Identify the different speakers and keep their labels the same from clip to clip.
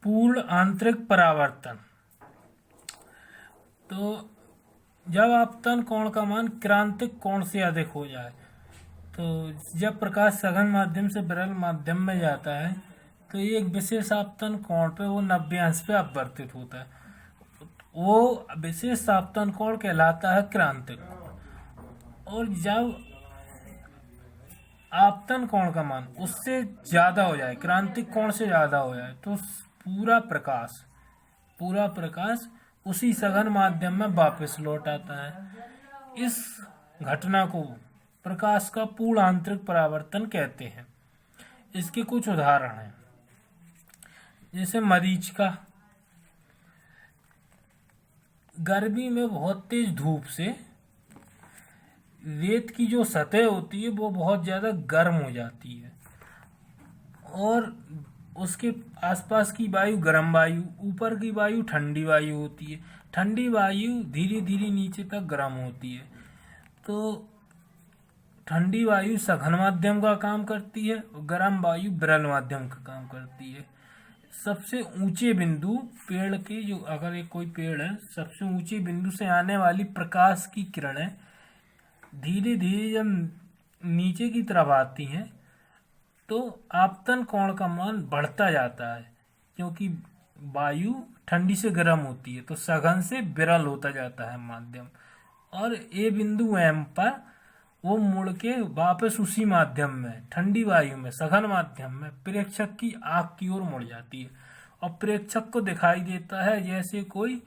Speaker 1: पूर्ण आंतरिक परावर्तन। तो जब आपतन कोण का मान क्रांतिक कोण से अधिक हो जाए, तो जब प्रकाश सघन माध्यम से विरल माध्यम में जाता है तो एक विशेष आपतन कोण पे वो 90 अंश पे अपवर्तित होता है। वो विशेष आपतन कोण कहलाता है क्रांतिक कोण। और जब आपतन कोण का मान उससे ज्यादा हो जाए, क्रांतिक कोण से ज्यादा हो जाए, तो पूरा प्रकाश उसी सघन माध्यम में वापस लौट आता है। इस घटना को प्रकाश का पूर्ण आंतरिक परावर्तन कहते हैं। इसके कुछ उदाहरण हैं, जैसे मरीचिका। गर्मी में बहुत तेज धूप से रेत की जो सतह होती है वो बहुत ज़्यादा गर्म हो जाती है और उसके आसपास की वायु गर्म वायु, ऊपर की वायु ठंडी वायु होती है। ठंडी वायु धीरे धीरे नीचे तक गर्म होती है। तो ठंडी वायु सघन माध्यम का काम करती है और गर्म वायु विरल माध्यम का काम करती है। सबसे ऊंचे बिंदु पेड़ के, जो अगर एक कोई पेड़ है, सबसे ऊंचे बिंदु से आने वाली प्रकाश की किरणें धीरे धीरे जब नीचे की तरफ आती हैं तो आपतन कोण का मान बढ़ता जाता है, क्योंकि वायु ठंडी से गर्म होती है तो सघन से विरल होता जाता है माध्यम। और ए बिंदु एम पर वो मुड़ के वापस उसी माध्यम में, ठंडी वायु में, सघन माध्यम में प्रेक्षक की आंख की ओर मुड़ जाती है और प्रेक्षक को दिखाई देता है जैसे कोई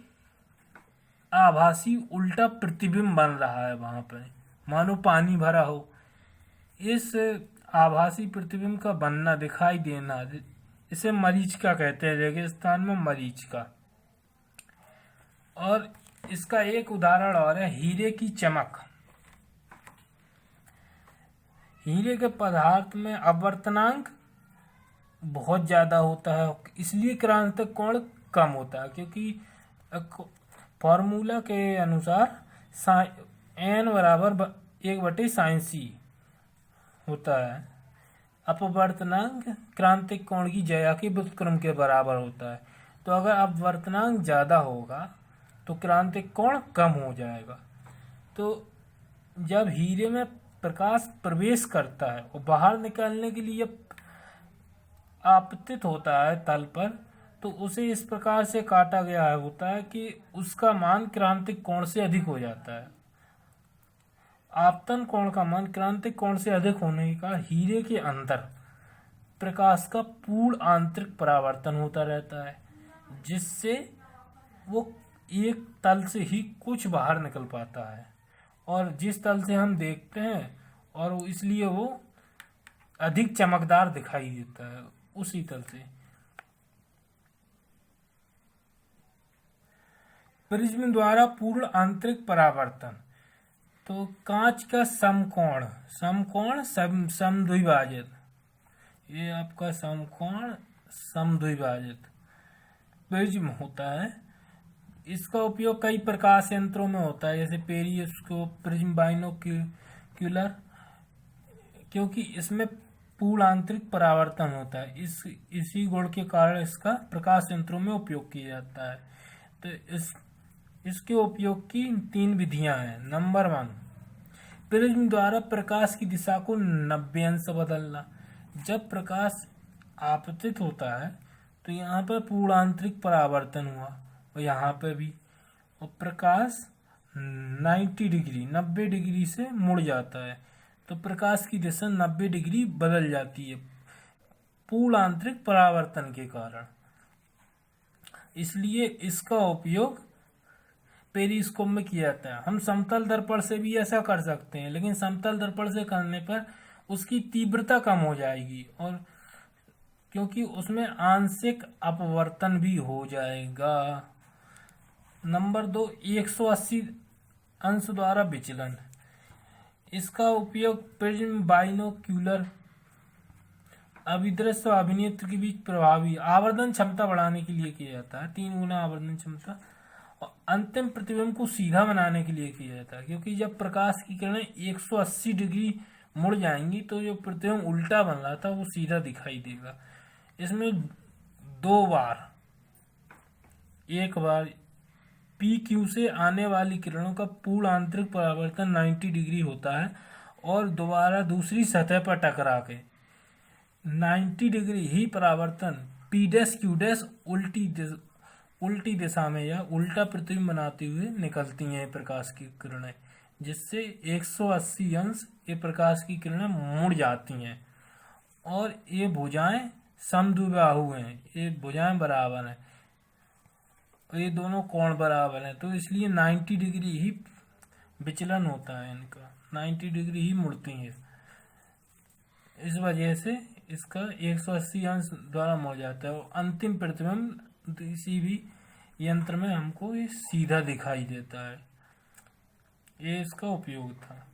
Speaker 1: आभासी उल्टा प्रतिबिंब बन रहा है वहां पर, मानो पानी भरा हो। इस आभासी प्रतिबिंब का बनना, दिखाई देना, इसे मरीचिका कहते हैं, रेगिस्तान में मरीचिका। और इसका एक उदाहरण और है हीरे की चमक। हीरे के पदार्थ में अपवर्तनांक बहुत ज्यादा होता है, इसलिए क्रांतिक कोण कम होता है, क्योंकि फॉर्मूला के अनुसार n बराबर 1/sin होता है। अपवर्तनांक क्रांतिक कोण की ज्या के व्युत्क्रम के बराबर होता है। तो अगर अपवर्तनांक ज्यादा होगा तो क्रांतिक कोण कम हो जाएगा। तो जब हीरे में प्रकाश प्रवेश करता है और बाहर निकलने के लिए आपतित होता है तल पर, तो उसे इस प्रकार से काटा गया होता है कि उसका मान क्रांतिक कोण से अधिक हो जाता है। आपतन कोण का मान क्रांतिक कोण से अधिक होने का हीरे के अंदर प्रकाश का पूर्ण आंतरिक परावर्तन होता रहता है, जिससे वो एक तल से ही कुछ बाहर निकल पाता है और जिस तल से हम देखते हैं, और इसलिए वो अधिक चमकदार दिखाई देता है उसी तल से। प्रिज्म द्वारा पूर्ण आंतरिक परावर्तन। तो कांच का समकोण समद्विभाजित, ये आपका समकोण समद्विभाजित प्रिज्म होता है। इसका उपयोग कई प्रकाश यंत्रों में होता है, जैसे पेरिस्कोप, प्रिज्म, बाइनोक्यूलर, क्योंकि इसमें पूर्ण आंतरिक परावर्तन होता है। इसी गुण के कारण इसका प्रकाश यंत्रों में उपयोग किया जाता है। तो इसके उपयोग की 3 विधियां हैं। नंबर 1, प्रिज्म द्वारा प्रकाश की दिशा को 90 अंश बदलना। जब प्रकाश आपतित होता है तो यहाँ पर पूर्ण आंतरिक परावर्तन हुआ और यहाँ पर भी, और प्रकाश 90 डिग्री से मुड़ जाता है, तो प्रकाश की दिशा 90 डिग्री बदल जाती है पूर्ण आंतरिक परावर्तन के कारण। इसलिए इसका उपयोग पेरिस्कोप में किया जाता है। हम समतल दर्पण से भी ऐसा कर सकते हैं, लेकिन समतल दर्पण से करने पर उसकी तीव्रता कम हो जाएगी, और क्योंकि उसमें आंशिक अपवर्तन भी हो जाएगा। नंबर 2, 180 अंश द्वारा विचलन। इसका उपयोग प्रिज्म, बाइनोक्यूलर, अभिदृश्य और अभिनेत्र के बीच प्रभावी आवर्धन क्षमता बढ़ाने के लिए किया जाता है, 3 गुना आवर्धन क्षमता, और अंतिम प्रतिबिंब को सीधा बनाने के लिए किया जाता है, क्योंकि जब प्रकाश की किरणें 180 डिग्री मुड़ जाएंगी तो जो प्रतिबिंब उल्टा बन रहा था वो सीधा दिखाई देगा। इसमें 2 बार एक बार पी क्यू से आने वाली किरणों का पूर्ण आंतरिक परावर्तन 90 डिग्री होता है और दोबारा दूसरी सतह पर टकरा के 90 डिग्री ही परावर्तन पी डैश क्यू डैश उल्टी दिशा में या उल्टा प्रतिबिंब बनाते हुए निकलती हैं प्रकाश की किरणें, जिससे 180 अंश ये प्रकाश की किरणें मुड़ जाती हैं। और ये भुजाएं समद्विबाहु हैं, ये भुजाएं बराबर हैं, ये दोनों कोण बराबर हैं, तो इसलिए 90 डिग्री ही विचलन होता है इनका, 90 डिग्री ही मुड़ती हैं। इस वजह से इसका 180 अंश द्वारा मुड़ जाता है और अंतिम प्रतिबिंब किसी भी यंत्र में हमको ये सीधा दिखाई देता है। ये इसका उपयोग था।